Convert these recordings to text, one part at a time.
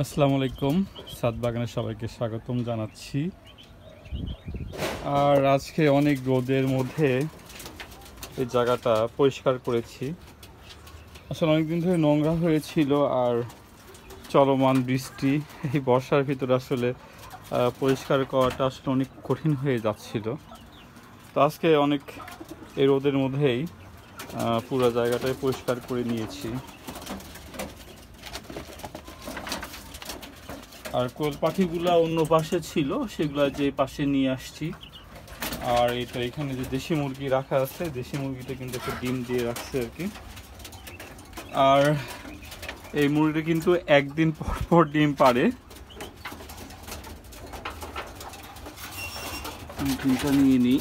আসসালামু আলাইকুম। ছাদ বাগানে সবাইকে স্বাগতম জানাচ্ছি। আর আজকে অনেক রোদের মধ্যে এই জায়গাটা পরিষ্কার করেছি। আসলে অনেকদিন ধরে নোংরা হয়েছিল, আর চলমান বৃষ্টি এই বর্ষার ভিতরে আসলে পরিষ্কার করাটা আসলে অনেক কঠিন হয়ে যাচ্ছিল। তো আজকে অনেক এই রোদের মধ্যেই পুরো জায়গাটাই পরিষ্কার করে নিয়েছি। আর কোয়েল পাখিগুলা অন্য পাশে ছিল, সেগুলা যে পাশে নিয়ে আসছি। আর এটা এখানে যে দেশি মুরগি রাখা আছে, দেশি মুরগিটা কিন্তু একটা ডিম দিয়ে রাখছে আর কি। আর এই মুরগিটা কিন্তু একদিন পর পর ডিম পাড়ে। ডিমটা নিয়ে নিই।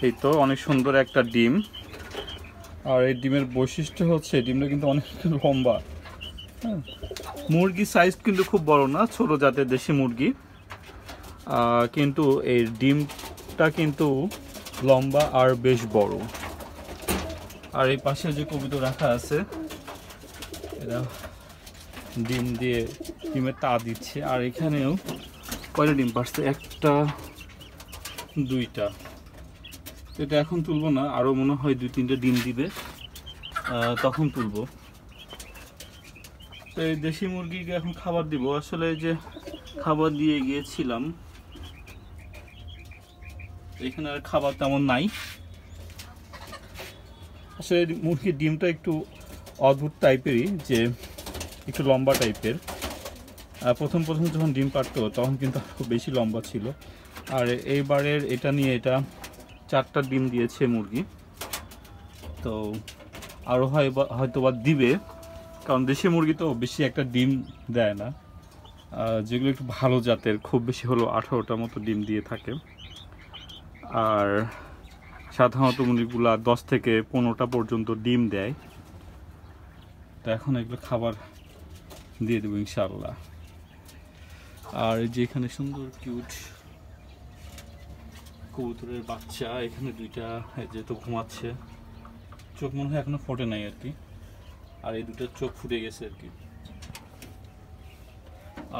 এই তো অনেক সুন্দর একটা ডিম। আর এই ডিমের বৈশিষ্ট্য হচ্ছে ডিমটা কিন্তু অনেক লম্বা। হ্যাঁ, মুরগির সাইজ কিন্তু খুব বড় না, ছোট জাতের দেশি মুরগি, কিন্তু এই ডিমটা কিন্তু লম্বা আর বেশ বড়। আর এই পাশে যে কবুতর রাখা আছে, এরা ডিম দিয়ে ডিমের তা দিচ্ছে। আর এখানেও কয়টা ডিম পারছে, একটা দুইটা। এটা এখন তুলবো না, আরও মনে হয় 2-3টা ডিম দিবে, তখন তুলবো। তো এই দেশি মুরগিকে এখন খাবার দিব। আসলে যে খাবার দিয়ে গিয়েছিলাম, এখানে আর খাবার তেমন নাই। আসলে মুরগির ডিমটা একটু অদ্ভুত টাইপেরই, যে একটু লম্বা টাইপের। প্রথম যখন ডিম পারতো তখন কিন্তু খুব বেশি লম্বা ছিল। আর এইবারের এটা নিয়ে এটা 4টা ডিম দিয়েছে মুরগি। তো আরও হয়তো বা দিবে, কারণ দেশি মুরগি তো বেশি একটা ডিম দেয় না। যেগুলো একটু ভালো জাতের খুব বেশি হলো 18টার মতো ডিম দিয়ে থাকে। আর সাধারণত মুরগিগুলা 10 থেকে 15টা পর্যন্ত ডিম দেয়। তো এখন এগুলো খাবার দিয়ে দেবো ইনশাআল্লাহ। আর যে এখানে সুন্দর কিউট কবুতরের বাচ্চা, এখানে দুইটা যেহেতু ঘুমাচ্ছে, চোখ মনে হয় এখনো ফোটে নাই আর কি। আর এই দুটো চোখ ফুটে গেছে আর কি।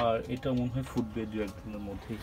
আর এটা মনে হয় ফুটবে 2-1 দিনের মধ্যেই।